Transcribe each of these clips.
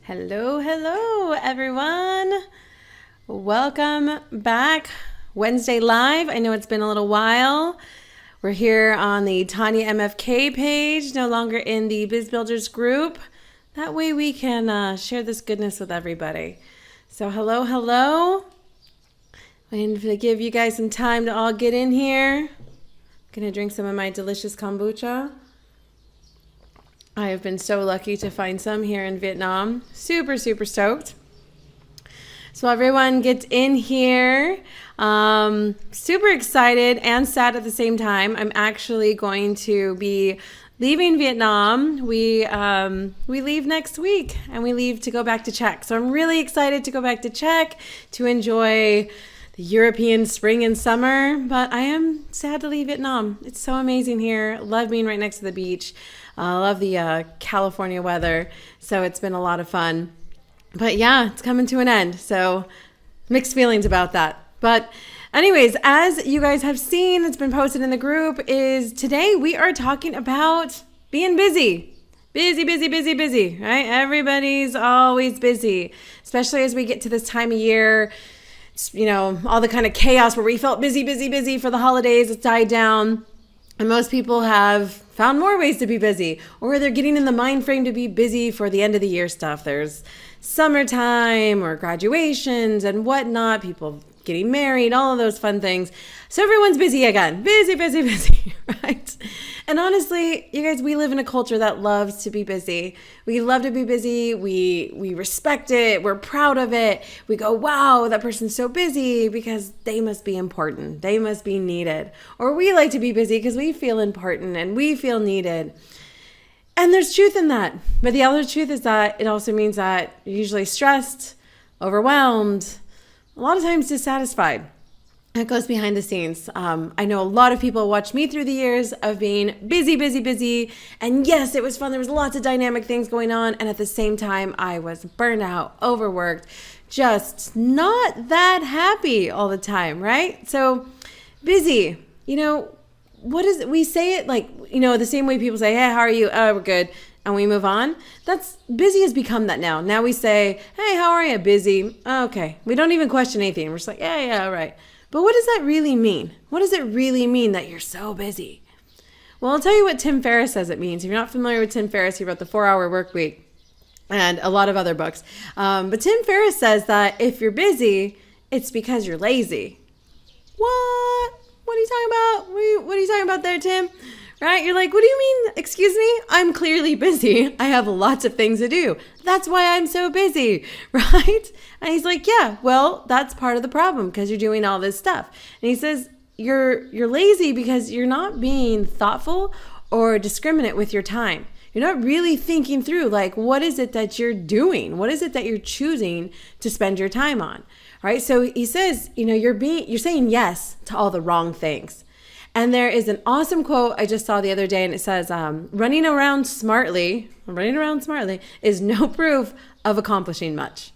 Hello, everyone. Welcome back. Wednesday Live. I know it's been a little while. We're here on the Tanya MFK page, no longer in the BizBuilders Group. That way we can share this goodness with everybody. So hello. I'm going to give you guys some time to all get in here. I'm going to drink some of my delicious kombucha. I have been so lucky to find some here in Vietnam. Super stoked. So everyone gets in here. Super excited and sad at the same time. I'm actually going to be leaving Vietnam. We leave next week and we leave to go back to Czech. So I'm really excited to go back to Czech to enjoy the European spring and summer. But I am sad to leave Vietnam. It's so amazing here. Love being right next to the beach. I love the California weather, so it's been a lot of fun. But yeah, it's coming to an end, so mixed feelings about that. But anyways, as you guys have seen, it's been posted in the group, is today we are talking about being busy. Busy, right? Everybody's always busy, especially as we get to this time of year. It's, all the kind of chaos where we felt busy for the holidays, it's died down. And most people have found more ways to be busy, or they're getting in the mind frame to be busy for the end of the year stuff. There's summertime or graduations and whatnot, people getting married, all of those fun things. So everyone's busy again. Busy, right? And honestly, you guys, we live in a culture that loves to be busy. We love to be busy. We respect it. We're proud of it. We go, wow, that person's so busy because they must be important. They must be needed. Or we like to be busy because we feel important and we feel needed. And there's truth in that. But the other truth is that it also means that you're usually stressed, overwhelmed, a lot of times dissatisfied. That goes behind the scenes. I know a lot of people watched me through the years of being busy. And yes, it was fun. There was lots of dynamic things going on. And at the same time, I was burned out, overworked, just not that happy all the time, right? So busy, what is it? We say it like, the same way people say, hey, how are you? Oh, we're good. And we move on. That's busy has become that now. Now we say, hey, how are you? Busy. Okay. We don't even question anything. We're just like, yeah, all right. But what does that really mean? What does it really mean that you're so busy? Well, I'll tell you what Tim Ferriss says it means. If you're not familiar with Tim Ferriss, he wrote The 4-Hour Workweek and a lot of other books. But Tim Ferriss says that if you're busy, it's because you're lazy. What? What are you talking about? What are you talking about there, Tim? Right? You're like, what do you mean? Excuse me? I'm clearly busy. I have lots of things to do. That's why I'm so busy, right? And he's like, yeah, well, that's part of the problem because you're doing all this stuff. And he says, you're lazy because you're not being thoughtful or discriminate with your time. You're not really thinking through, like, what is it that you're doing? What is it that you're choosing to spend your time on? Right? So he says, you're saying yes to all the wrong things. And there is an awesome quote I just saw the other day, and it says, running around smartly is no proof of accomplishing much,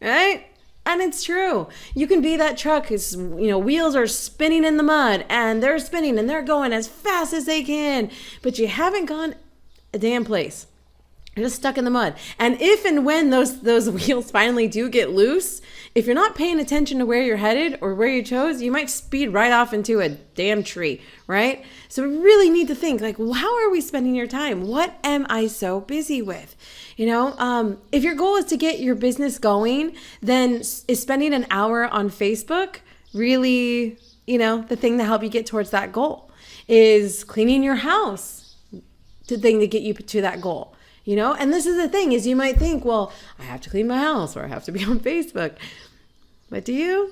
right? And it's true. You can be that truck whose, wheels are spinning in the mud, and they're spinning, and they're going as fast as they can, but you haven't gone a damn place. You're just stuck in the mud. And if and when those wheels finally do get loose, if you're not paying attention to where you're headed or where you chose, you might speed right off into a damn tree, right? So we really need to think, like, well, how are we spending your time? What am I so busy with? If your goal is to get your business going, then is spending an hour on Facebook really, the thing to help you get towards that goal? Is cleaning your house the thing to get you to that goal? And this is the thing, is you might think, well, I have to clean my house or I have to be on Facebook. But do you?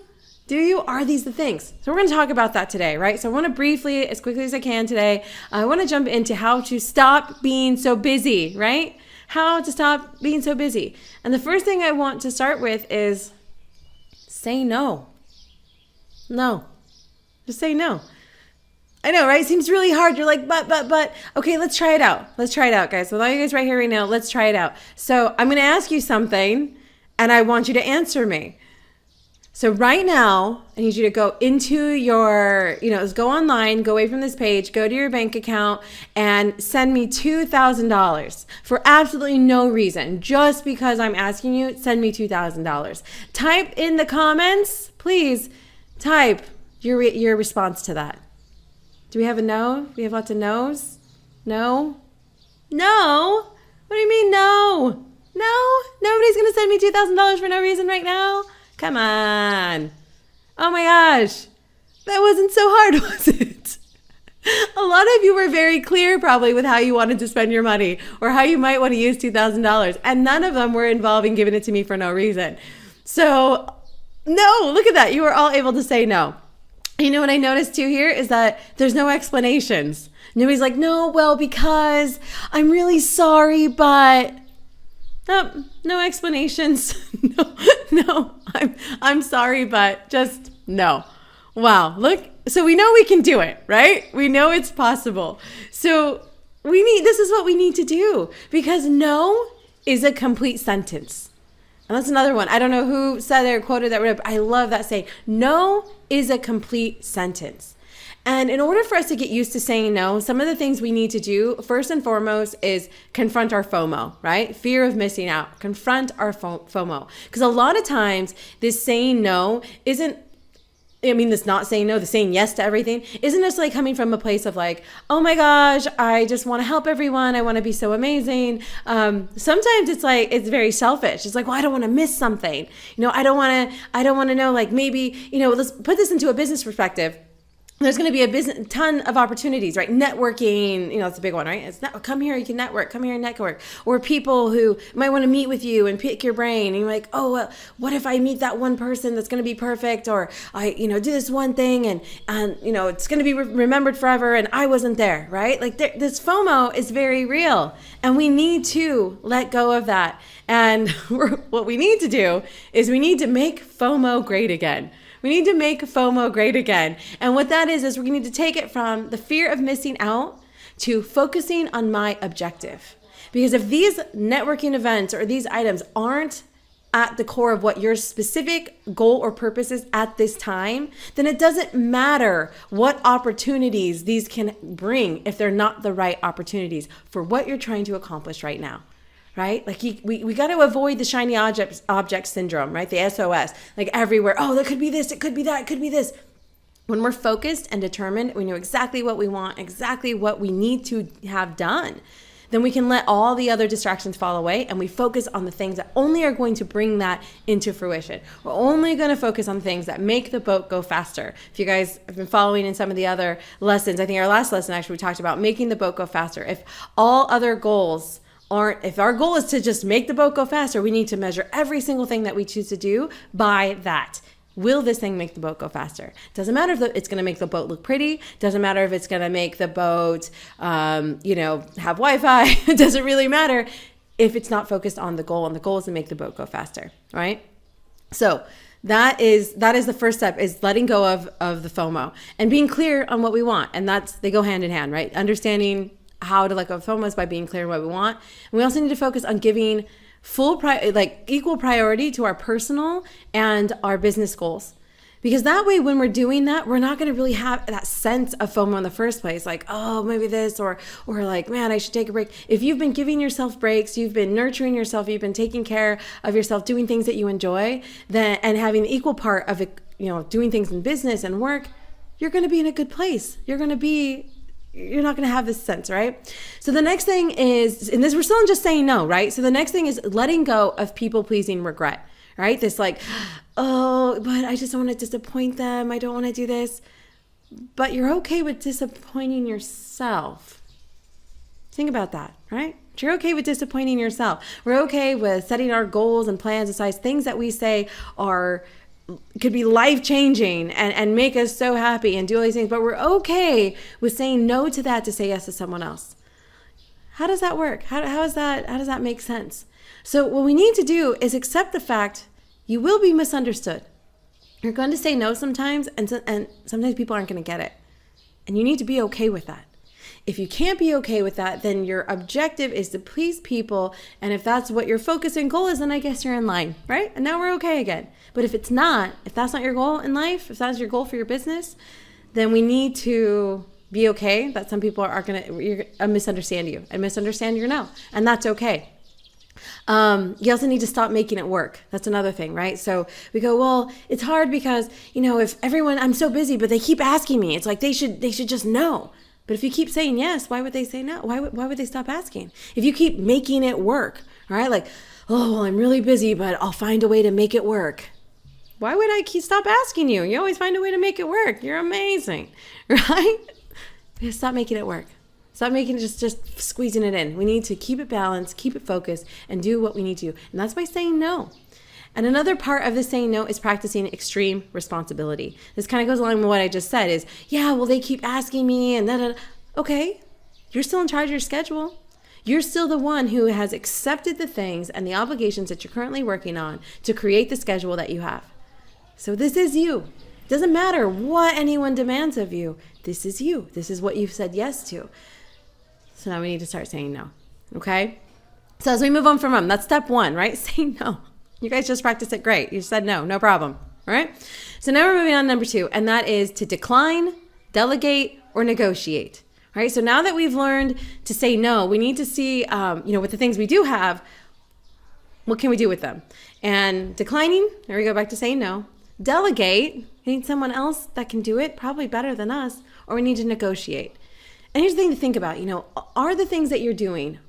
Are these the things? So we're going to talk about that today, right? So I want to briefly, as quickly as I can today, I want to jump into how to stop being so busy, right? How to stop being so busy. And the first thing I want to start with is say no. No. Just say no. I know, right? Seems really hard. You're like, but. Okay, let's try it out. Let's try it out, guys. With all you guys right here right now, let's try it out. So I'm going to ask you something, and I want you to answer me. So right now, I need you to go into your, go online, go away from this page, go to your bank account and send me $2,000 for absolutely no reason. Just because I'm asking you, send me $2,000. Type in the comments, please type your response to that. Do we have a no? We have lots of no's? No? No? What do you mean no? No? Nobody's going to send me $2,000 for no reason right now? Come on. Oh my gosh. That wasn't so hard, was it? A lot of you were very clear probably with how you wanted to spend your money or how you might want to use $2,000. And none of them were involving giving it to me for no reason. So no, look at that. You were all able to say no. You know what I noticed too here is that there's no explanations. Nobody's like, no, well, because I'm really sorry, but... Oh, no explanations. No, I'm sorry, but just no. Wow, look. So we know we can do it, right? We know it's possible. So this is what we need to do because no is a complete sentence. And that's another one. I don't know who said or quoted that, but I love that saying. No is a complete sentence. And in order for us to get used to saying no, some of the things we need to do, first and foremost, is confront our FOMO, right? Fear of missing out. Confront our FOMO. Because a lot of times, this saying no this not saying no, the saying yes to everything, isn't necessarily coming from a place of like, oh my gosh, I just want to help everyone. I want to be so amazing. Sometimes it's like, it's very selfish. It's like, well, I don't want to miss something. I don't want to know, like maybe, let's put this into a business perspective. There's going to be a ton of opportunities, right? Networking, it's a big one, right? Come here, you can network. Come here and network. Or people who might want to meet with you and pick your brain. And you're like, oh, well, what if I meet that one person that's going to be perfect? Or I, do this one thing and it's going to be remembered forever and I wasn't there, right? Like this FOMO is very real and we need to let go of that. And what we need to do is we need to make FOMO great again. We need to make FOMO great again. And what that is we need to take it from the fear of missing out to focusing on my objective. Because if these networking events or these items aren't at the core of what your specific goal or purpose is at this time, then it doesn't matter what opportunities these can bring if they're not the right opportunities for what you're trying to accomplish right now. Right? Like we got to avoid the shiny object syndrome, right? The SOS, like everywhere. Oh, there could be this, it could be that, it could be this. When we're focused and determined, we know exactly what we want, exactly what we need to have done. Then we can let all the other distractions fall away and we focus on the things that only are going to bring that into fruition. We're only going to focus on things that make the boat go faster. If you guys have been following in some of the other lessons, I think our last lesson actually we talked about making the boat go faster. If all other goals if our goal is to just make the boat go faster, we need to measure every single thing that we choose to do by that. Will this thing make the boat go faster? Doesn't matter if it's going to make the boat look pretty. Doesn't matter if it's going to make the boat, have Wi-Fi. It doesn't really matter if it's not focused on the goal. And the goal is to make the boat go faster, right? So that is the first step, is letting go of the FOMO and being clear on what we want. And they go hand in hand, right? Understanding how to let go of FOMO is by being clear on what we want. And we also need to focus on giving equal priority to our personal and our business goals. Because that way, when we're doing that, we're not going to really have that sense of FOMO in the first place. Like, oh, maybe this, or like, man, I should take a break. If you've been giving yourself breaks, you've been nurturing yourself, you've been taking care of yourself, doing things that you enjoy, and having the equal part of it, doing things in business and work, you're going to be in a good place. You're not going to have this sense, right? So the next thing is, and this, we're still just saying no, right? So the next thing is letting go of people-pleasing regret, right? This like, oh, but I just don't want to disappoint them. I don't want to do this. But you're okay with disappointing yourself. Think about that, right? You're okay with disappointing yourself. We're okay with setting our goals and plans aside, things that we say could be life-changing and make us so happy and do all these things, but we're okay with saying no to that to say yes to someone else. How does that work? How does that make sense? So what we need to do is accept the fact you will be misunderstood. You're going to say no sometimes, and sometimes people aren't going to get it. And you need to be okay with that. If you can't be okay with that, then your objective is to please people. And if that's what your focus and goal is, then I guess you're in line, right? And now we're okay again. But if it's not, if that's not your goal in life, if that's your goal for your business, then we need to be okay that some people are going to misunderstand you and misunderstand your no. And that's okay. You also need to stop making it work. That's another thing, right? So we go, well, it's hard because, if everyone, I'm so busy, but they keep asking me. It's like they should just know. But if you keep saying yes, why would they say no? Why would they stop asking? If you keep making it work, all right? Like, oh, well, I'm really busy, but I'll find a way to make it work. Why would I stop asking you? You always find a way to make it work. You're amazing, right? Just stop making it work. Stop making it just squeezing it in. We need to keep it balanced, keep it focused, and do what we need to do. And that's by saying no. And another part of the saying no is practicing extreme responsibility. This kind of goes along with what I just said is, yeah, well, they keep asking me and da. Okay, you're still in charge of your schedule. You're still the one who has accepted the things and the obligations that you're currently working on to create the schedule that you have. So this is you. It doesn't matter what anyone demands of you. This is you. This is what you've said yes to. So now we need to start saying no, okay? So as we move on from them, that's step one, right? Say no. You guys just practiced it great. You said no problem, all right? So now we're moving on to number 2, and that is to decline, delegate, or negotiate, right? So now that we've learned to say no, we need to see, with the things we do have, what can we do with them? And declining, there we go back to saying no. Delegate, we need someone else that can do it, probably better than us, or we need to negotiate. And here's the thing to think about, are the things that you're doing,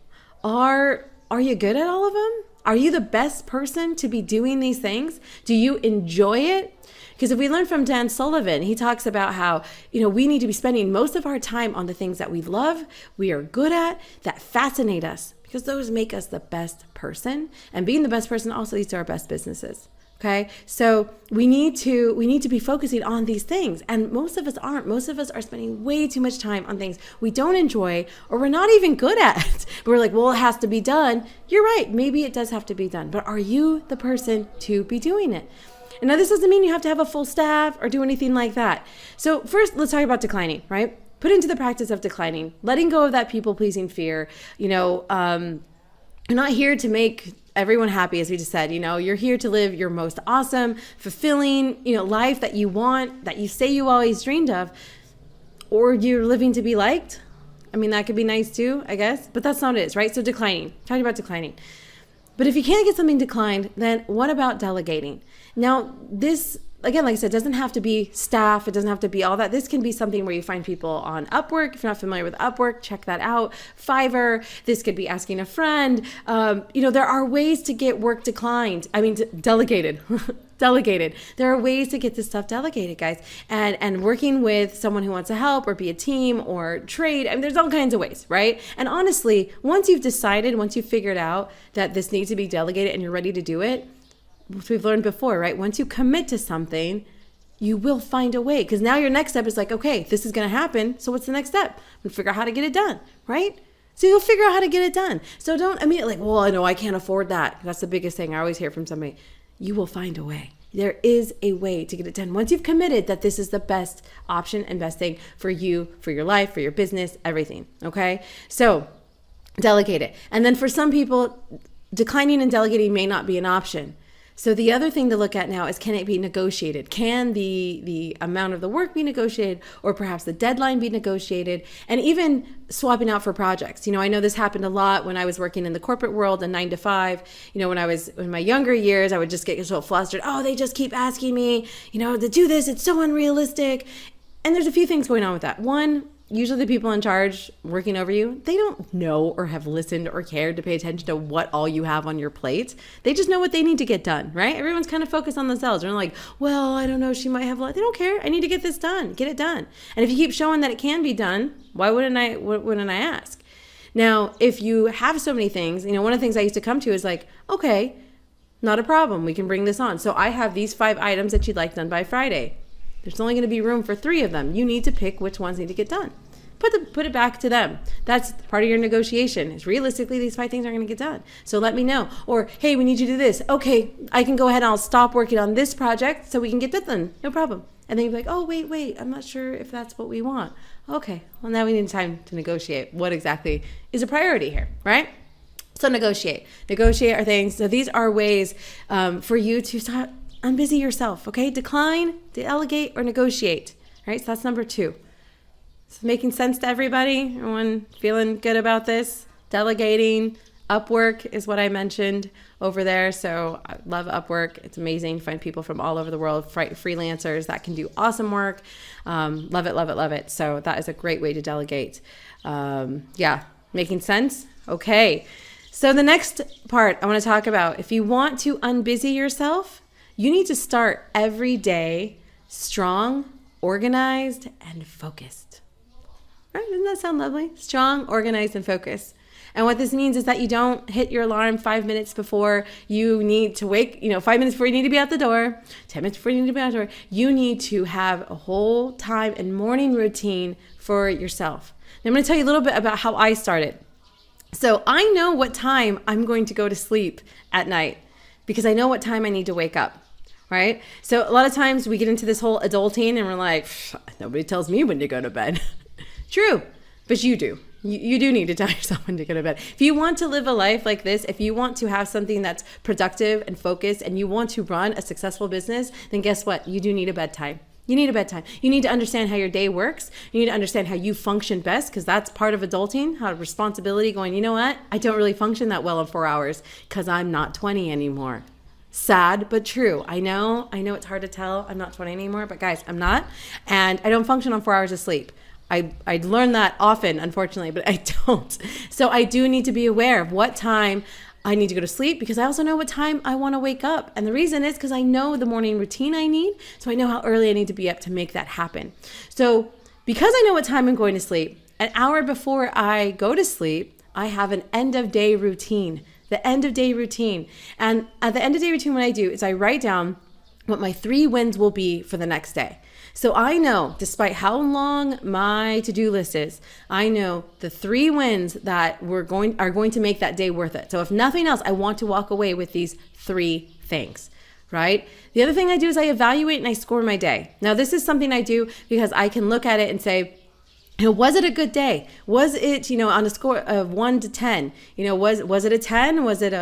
are you good at all of them? Are you the best person to be doing these things? Do you enjoy it? Because if we learn from Dan Sullivan, he talks about how, we need to be spending most of our time on the things that we love, we are good at, that fascinate us, because those make us the best person. And being the best person also leads to our best businesses. Okay, so we need to be focusing on these things, and most of us aren't. Most of us are spending way too much time on things we don't enjoy or we're not even good at. But we're like, well, it has to be done. You're right, maybe it does have to be done, but are you the person to be doing it? And now this doesn't mean you have to have a full staff or do anything like that. So first, let's talk about declining, right? Put into the practice of declining, letting go of that people-pleasing fear. You're not here to make everyone happy, as we just said. You're here to live your most awesome, fulfilling, life that you want, that you say you always dreamed of, or you're living to be liked. I mean, that could be nice too, I guess, but that's not what it is, right? So declining, talking about declining. But if you can't get something declined, then what about delegating? Now, this, again, like I said, doesn't have to be staff. It doesn't have to be all that. This can be something where you find people on Upwork. If you're not familiar with Upwork, check that out. Fiverr. This could be asking a friend. There are ways to get work delegated. Delegated. There are ways to get this stuff delegated, guys. And working with someone who wants to help or be a team or trade. I mean, there's all kinds of ways, right? And honestly, once you've figured out that this needs to be delegated and you're ready to do it, which we've learned before, right? Once you commit to something, you will find a way. Because now your next step is like, okay, this is going to happen. So what's the next step? We'll figure out how to get it done, right? So you'll figure out how to get it done. So don't immediately well, I know I can't afford that. That's the biggest thing I always hear from somebody. You will find a way. There is a way to get it done. Once you've committed that this is the best option and best thing for you, for your life, for your business, everything, okay? So delegate it. And then for some people, declining and delegating may not be an option. So the other thing to look at now is, can it be negotiated? Can the amount of the work be negotiated, or perhaps the deadline be negotiated, and even swapping out for projects? I know this happened a lot when I was working in the corporate world, a 9 to 5. When I was in my younger years, I would just get so flustered. Oh, they just keep asking me, to do this. It's so unrealistic. And there's a few things going on with that. One, usually the people in charge working over you, they don't know or have listened or cared to pay attention to what all you have on your plate. They just know what they need to get done, right? Everyone's kind of focused on themselves. They're like, well, I don't know, she might have a lot. They don't care. I need to get this done. Get it done. And if you keep showing that it can be done, why wouldn't I ask? Now, if you have so many things, one of the things I used to come to is like, okay, not a problem. We can bring this on. So I have these 5 items that you'd like done by Friday. There's only going to be room for 3 of them. You need to pick which ones need to get done. Put it back to them. That's part of your negotiation. Is realistically, these 5 things are going to get done. So let me know. Or, hey, we need you to do this. Okay, I can go ahead and I'll stop working on this project so we can get that done. No problem. And then you're like, oh, wait, I'm not sure if that's what we want. Okay, well, now we need time to negotiate what exactly is a priority here, right? So negotiate our things. So these are ways for you to start unbusy yourself, okay? Decline, delegate, or negotiate, right? So that's number 2. It's making sense to everybody? Everyone feeling good about this? Delegating. Upwork is what I mentioned over there. So I love Upwork. It's amazing to find people from all over the world, freelancers that can do awesome work. Love it. So that is a great way to delegate. Making sense? Okay. So the next part I want to talk about, if you want to unbusy yourself, you need to start every day strong, organized, and focused. Right? Doesn't that sound lovely? Strong, organized, and focused. And what this means is that you don't hit your alarm 5 minutes before you need to wake, 5 minutes before you need to be out the door, 10 minutes before you need to be out the door. You need to have a whole time and morning routine for yourself. Now, I'm going to tell you a little bit about how I started. So I know what time I'm going to go to sleep at night because I know what time I need to wake up, right? So a lot of times we get into this whole adulting and we're like, nobody tells me when to go to bed. True, but you do. You do need to tell yourself when to go to bed. If you want to live a life like this, if you want to have something that's productive and focused and you want to run a successful business, then guess what? You do need a bedtime. You need a bedtime. You need to understand how your day works. You need to understand how you function best because that's part of adulting, how responsibility going, you know what? I don't really function that well in 4 hours because I'm not 20 anymore. Sad, but true. I know it's hard to tell. I'm not 20 anymore, but guys, I'm not. And I don't function on 4 hours of sleep. I learn that often, unfortunately, but I don't. So I do need to be aware of what time I need to go to sleep because I also know what time I want to wake up. And the reason is because I know the morning routine I need. So I know how early I need to be up to make that happen. So because I know what time I'm going to sleep, an hour before I go to sleep, I have an end of day routine, the end of day routine. And at the end of day routine, what I do is I write down what my 3 wins will be for the next day. So I know, despite how long my to-do list is, I know the 3 wins that are going to make that day worth it. So if nothing else, I want to walk away with these 3 things, right? The other thing I do is I evaluate and I score my day. Now, this is something I do because I can look at it and say, was it a good day? Was it, on a score of 1 to 10, was it a 10? Was it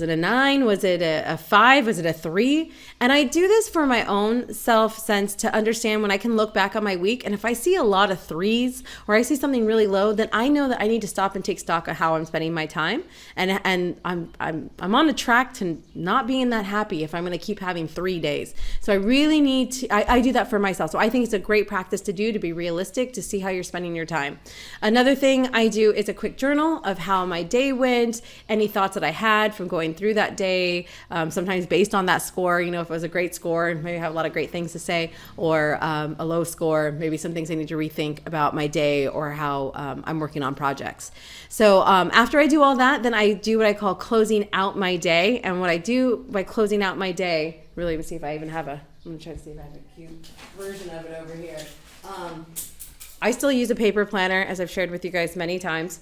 a 9? Was it a 5? Was it a 3? And I do this for my own self-sense to understand when I can look back on my week. And if I see a lot of 3s or I see something really low, then I know that I need to stop and take stock of how I'm spending my time. And I'm on a track to not being that happy if I'm going to keep having 3 days. So I really need to, I do that for myself. So I think it's a great practice to do, to be realistic, to see how you're spending your time. Another thing I do is a quick journal of how my day went, any thoughts that I had from going through that day, sometimes based on that score, if it was a great score, maybe I have a lot of great things to say, or a low score, maybe some things I need to rethink about my day or how I'm working on projects. So after I do all that, then I do what I call closing out my day. And what I do by closing out my day, really, let's see if I even have I'm going to try to see if I have a cute version of it over here. I still use a paper planner, as I've shared with you guys many times.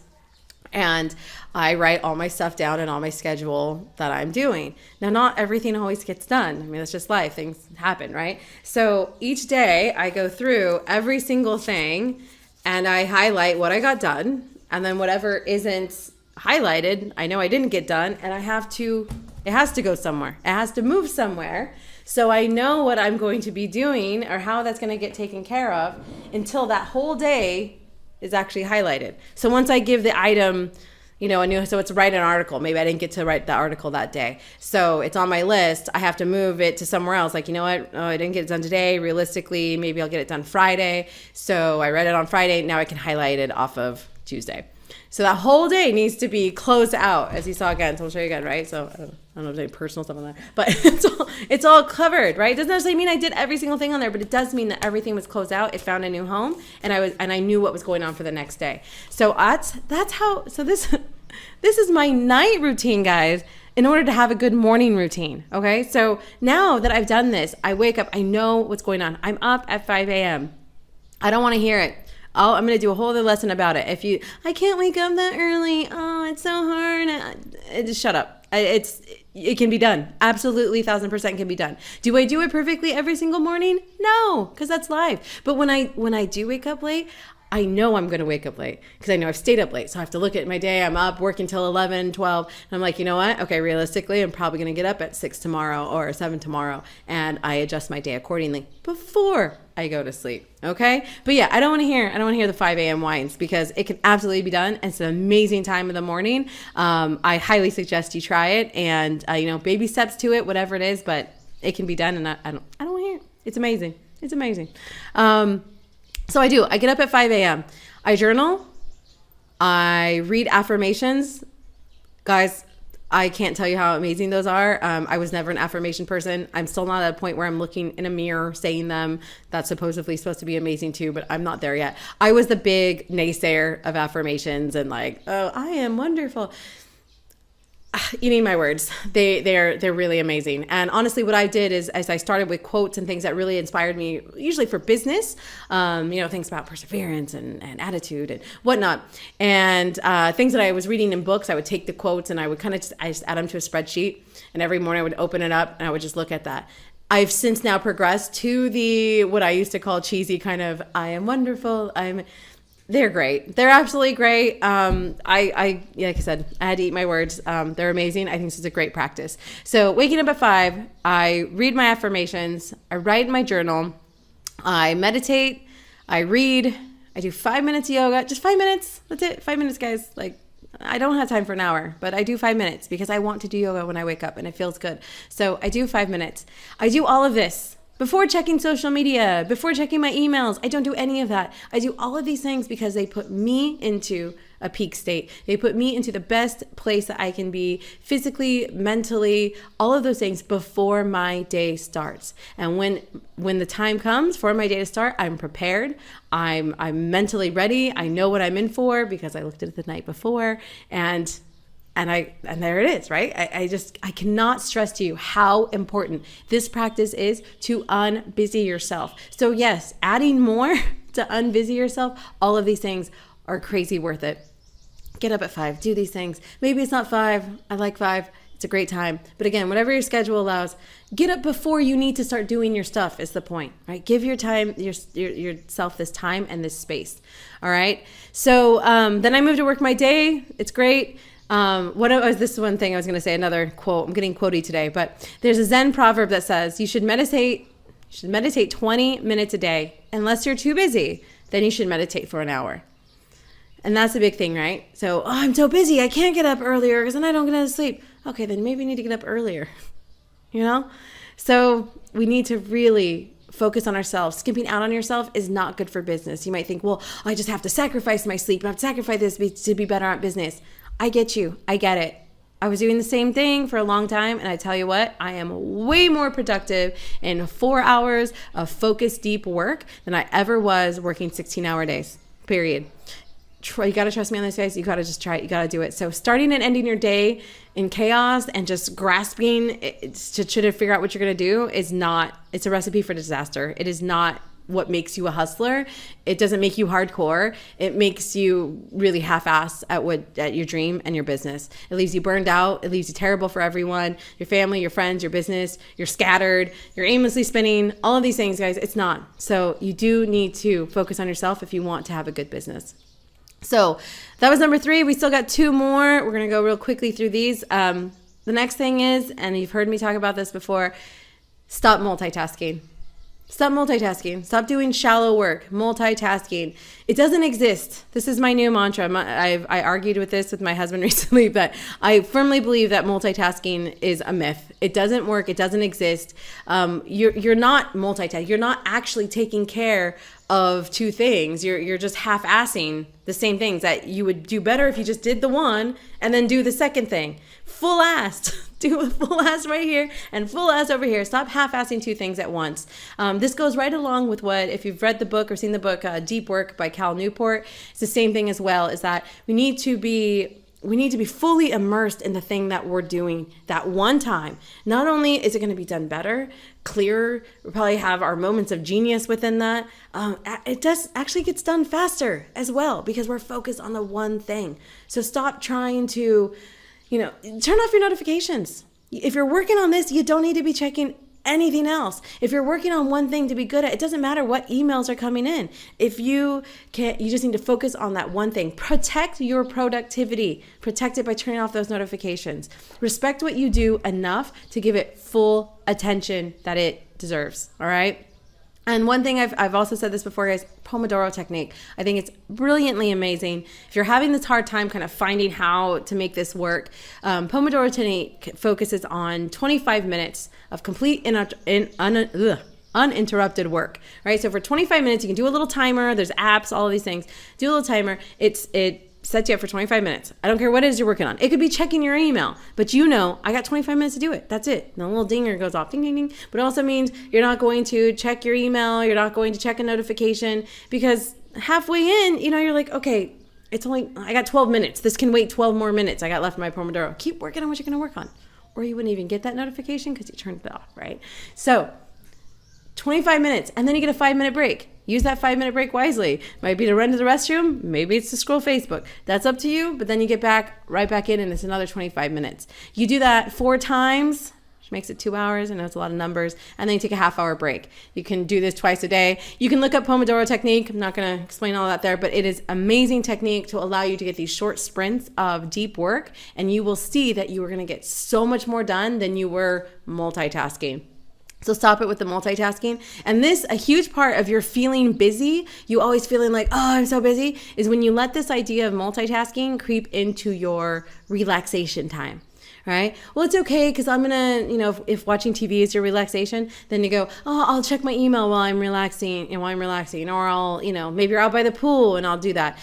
And I write all my stuff down and all my schedule that I'm doing. Now, not everything always gets done. I mean, it's just life. Things happen, right? So each day I go through every single thing and I highlight what I got done. And then whatever isn't highlighted, I know I didn't get done, and it has to go somewhere. It has to move somewhere. So I know what I'm going to be doing or how that's going to get taken care of until that whole day is actually highlighted. So once I give the item, so it's write an article. Maybe I didn't get to write the article that day. So it's on my list. I have to move it to somewhere else. Like, I didn't get it done today. Realistically, maybe I'll get it done Friday. So I read it on Friday. Now I can highlight it off of Tuesday. So that whole day needs to be closed out, as you saw again. So I'll show you again, right? So I don't know if there's any personal stuff on that, but it's all covered, right? It doesn't necessarily mean I did every single thing on there, but it does mean that everything was closed out. It found a new home, and I knew what was going on for the next day. So that's how. So this is my night routine, guys, in order to have a good morning routine. Okay. So now that I've done this, I wake up. I know what's going on. I'm up at 5 a.m. I don't want to hear it. I'm going to do a whole other lesson about it. I can't wake up that early. Oh, it's so hard. Just shut up. It can be done. Absolutely, 1,000% can be done. Do I do it perfectly every single morning? No, because that's life. But when I do wake up late, I know I'm going to wake up late because I know I've stayed up late. So I have to look at my day. I'm up working till 11, 12. And I'm like, you know what? Okay, realistically, I'm probably going to get up at 6 tomorrow or 7 tomorrow. And I adjust my day accordingly before I go to sleep. Okay. But yeah, I don't want to hear the 5 a.m. whines because it can absolutely be done. And it's an amazing time of the morning. I highly suggest you try it and, baby steps to it, whatever it is, but it can be done. And I don't want to hear it. It's amazing. It's amazing. So I get up at 5 a.m. I journal. I read affirmations. Guys, I can't tell you how amazing those are. I was never an affirmation person. I'm still not at a point where I'm looking in a mirror saying them. That's supposedly supposed to be amazing too, but I'm not there yet. I was the big naysayer of affirmations and oh, I am wonderful. You need my words. They're really amazing. And honestly, what I did is I started with quotes and things that really inspired me, usually for business, things about perseverance and attitude and whatnot. And things that I was reading in books, I would take the quotes and I would I just add them to a spreadsheet. And every morning I would open it up and I would just look at that. I've since now progressed to what I used to call cheesy kind of, I am wonderful. They're great. They're absolutely great. Like I said, I had to eat my words. They're amazing. I think this is a great practice. So waking up at 5, I read my affirmations. I write in my journal. I meditate. I read. I do 5 minutes of yoga. Just 5 minutes. That's it. 5 minutes, guys. I don't have time for an hour, but I do 5 minutes because I want to do yoga when I wake up and it feels good. So I do 5 minutes. I do all of this before checking social media, before checking my emails. I don't do any of that. I do all of these things because they put me into a peak state. They put me into the best place that I can be physically, mentally, all of those things before my day starts. And when the time comes for my day to start, I'm prepared. I'm mentally ready. I know what I'm in for because I looked at it the night before and there it is, right? I cannot stress to you how important this practice is to unbusy yourself. So yes, adding more to unbusy yourself, all of these things are crazy worth it. Get up at 5, do these things. Maybe it's not 5. I like 5. It's a great time. But again, whatever your schedule allows, get up before you need to start doing your stuff is the point, right? Give your time, yourself this time and this space. All right. So then I move to work my day. It's great. This is one thing I was going to say, another quote. I'm getting quotey today, but there's a Zen proverb that says you should meditate 20 minutes a day. Unless you're too busy, then you should meditate for an hour. And that's a big thing, right? So, I'm so busy, I can't get up earlier because then I don't get to sleep. Okay, then maybe you need to get up earlier, So we need to really focus on ourselves. Skimping out on yourself is not good for business. You might think, well, I just have to sacrifice my sleep. I have to sacrifice this to be better at business. I get you. I get it. I was doing the same thing for a long time. And I tell you what, I am way more productive in 4 hours of focused, deep work than I ever was working 16-hour days, period. You got to trust me on this, guys. You got to just try it. You got to do it. So starting and ending your day in chaos and just grasping to try to figure out what you're going to do it's a recipe for disaster. It is not what makes you a hustler. It doesn't make you hardcore. It makes you really half-ass at your dream and your business. It leaves you burned out. It leaves you terrible for everyone, your family, your friends, your business. You're scattered. You're aimlessly spinning. All of these things, guys, it's not. So you do need to focus on yourself if you want to have a good business. So that was number 3. We still got 2 more. We're going to go real quickly through these. The next thing is, and you've heard me talk about this before, stop multitasking. Stop multitasking. Stop doing shallow work. Multitasking. It doesn't exist. This is my new mantra. I argued with this with my husband recently, but I firmly believe that multitasking is a myth. It doesn't work. It doesn't exist. You're not multitasking. You're not actually taking care of 2 things. You're just half-assing the same things that you would do better if you just did the one and then do the second thing. Full-assed. Do a full-ass right here and full-ass over here. Stop half-assing 2 things at once. This goes right along with what, if you've read the book or seen the book Deep Work by Cal Newport, it's the same thing as well, is that we need to be we need to be fully immersed in the thing that we're doing that one time. Not only is it going to be done better, clearer, we'll probably have our moments of genius within that. It does actually gets done faster as well because we're focused on the one thing. So stop trying to, turn off your notifications. If you're working on this, you don't need to be checking anything else. If you're working on one thing to be good at, it doesn't matter what emails are coming in. If you can't, you just need to focus on that one thing. Protect your productivity. Protect it by turning off those notifications. Respect what you do enough to give it full attention that it deserves. All right. And one thing I've also said this before, guys, Pomodoro technique. I think it's brilliantly amazing. If you're having this hard time kind of finding how to make this work, Pomodoro technique focuses on 25 minutes of complete uninterrupted work, right? So for 25 minutes, you can do a little timer. There's apps, all of these things. Do a little timer. It sets you up for 25 minutes. I don't care what it is you're working on. It could be checking your email, but I got 25 minutes to do it. That's it. And a little dinger goes off, ding, ding, ding. But it also means you're not going to check your email. You're not going to check a notification because halfway in, you're like, okay, I got 12 minutes. This can wait 12 more minutes. I got left in my Pomodoro. Keep working on what you're going to work on. Or you wouldn't even get that notification because you turned it off, right? So 25 minutes, and then you get a 5-minute break. Use that 5-minute break wisely. Might be to run to the restroom. Maybe it's to scroll Facebook. That's up to you. But then you get right back in, and it's another 25 minutes. You do that 4 times, which makes it 2 hours. I know it's a lot of numbers. And then you take a half-hour break. You can do this twice a day. You can look up Pomodoro technique. I'm not going to explain all that there, but it is amazing technique to allow you to get these short sprints of deep work. And you will see that you are going to get so much more done than you were multitasking. So stop it with the multitasking. And a huge part of your feeling busy, you always feeling like, oh, I'm so busy, is when you let this idea of multitasking creep into your relaxation time, right? Well, it's okay because I'm going to, if watching TV is your relaxation, then you go, oh, I'll check my email while I'm relaxing, or I'll, maybe you're out by the pool and I'll do that.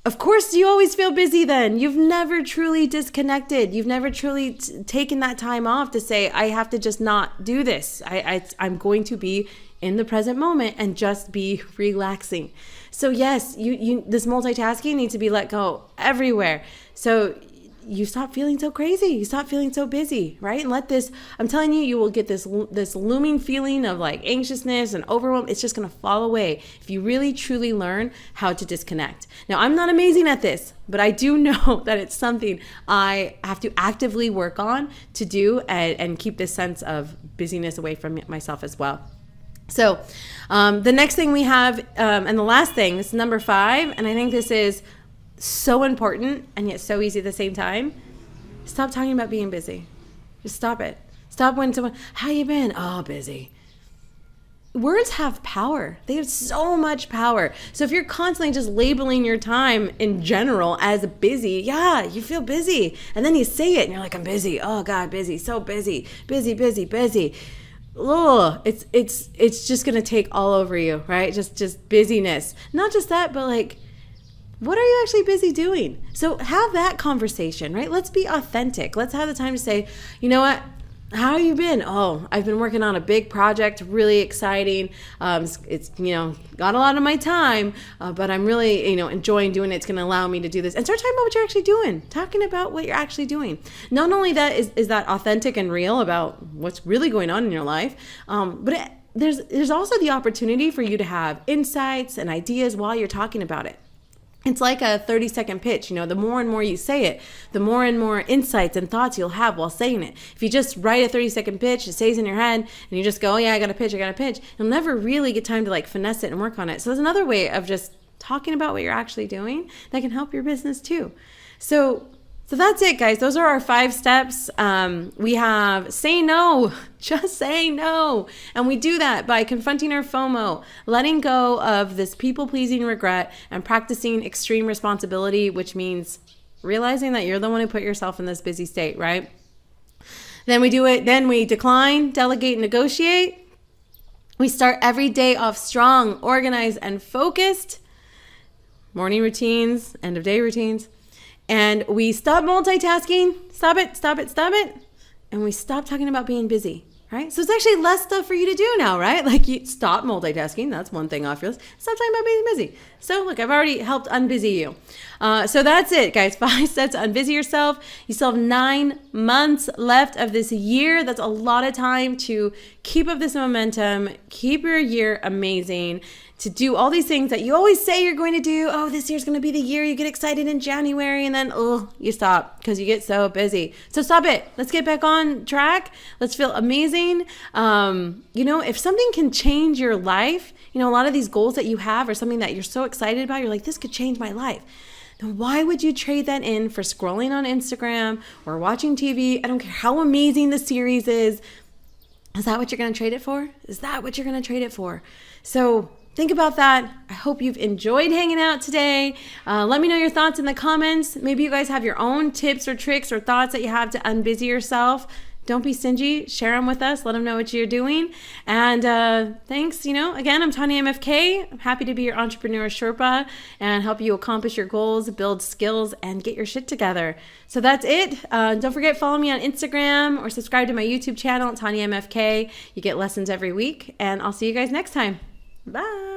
Of course, you always feel busy then. You've never truly disconnected. You've never truly taken that time off to say, I have to just not do this. I'm going to be in the present moment and just be relaxing. So yes, this multitasking needs to be let go everywhere. So you stop feeling so crazy. You stop feeling so busy, right? And I'm telling you, you will get this looming feeling of like anxiousness and overwhelm. It's just going to fall away if you really truly learn how to disconnect. Now, I'm not amazing at this, but I do know that it's something I have to actively work on to do and keep this sense of busyness away from myself as well. So the next thing we have, and the last thing, this is number 5, and I think this is so important and yet so easy at the same time. Stop talking about being busy. Just stop it. Stop when someone, how you been? Oh, busy. Words have power. They have so much power. So if you're constantly just labeling your time in general as busy, yeah, you feel busy. And then you say it and you're like, I'm busy. Oh God, busy. So busy. Busy. Oh, it's just going to take all over you, right? Just busyness. Not just that, but like, what are you actually busy doing? So have that conversation, right? Let's be authentic. Let's have the time to say, you know what? How have you been? Oh, I've been working on a big project, really exciting. It's got a lot of my time, but I'm really, enjoying doing it. It's going to allow me to do this. And start talking about what you're actually doing. Talking about what you're actually doing. Not only that is that authentic and real about what's really going on in your life, but there's also the opportunity for you to have insights and ideas while you're talking about it. It's like a 30-second pitch. The more and more you say it, the more and more insights and thoughts you'll have while saying it. If you just write a 30-second pitch, it stays in your head, and you just go, oh yeah, I got a pitch, you'll never really get time to like finesse it and work on it. So there's another way of just talking about what you're actually doing that can help your business too. So that's it, guys. Those are our 5 steps. We have say no, just say no. And we do that by confronting our FOMO, letting go of this people-pleasing regret, and practicing extreme responsibility, which means realizing that you're the one who put yourself in this busy state, right? Then we do it. Then we decline, delegate, and negotiate. We start every day off strong, organized, and focused. Morning routines, end of day routines. And we stop multitasking, stop it. And we stop talking about being busy, right? So it's actually less stuff for you to do now, right? Like you stop multitasking. That's one thing off your list. Stop talking about being busy. So look, I've already helped unbusy you. So that's it, guys. 5 steps to unbusy yourself. You still have 9 months left of this year. That's a lot of time to keep up this momentum, keep your year amazing, to do all these things that you always say you're going to do. Oh, this year's going to be the year. You get excited in January and then, you stop because you get so busy. So stop it. Let's get back on track. Let's feel amazing. If something can change your life, a lot of these goals that you have or something that you're so excited about, you're like, this could change my life. Then why would you trade that in for scrolling on Instagram or watching TV? I don't care how amazing the series is. Is that what you're going to trade it for? Is that what you're going to trade it for? So think about that. I hope you've enjoyed hanging out today. Let me know your thoughts in the comments. Maybe you guys have your own tips or tricks or thoughts that you have to unbusy yourself. Don't be stingy. Share them with us. Let them know what you're doing. And thanks. Again, I'm Tanya MFK. I'm happy to be your entrepreneur Sherpa and help you accomplish your goals, build skills, and get your shit together. So that's it. Don't forget, follow me on Instagram or subscribe to my YouTube channel, TanyaMFK. You get lessons every week. And I'll see you guys next time. Bye.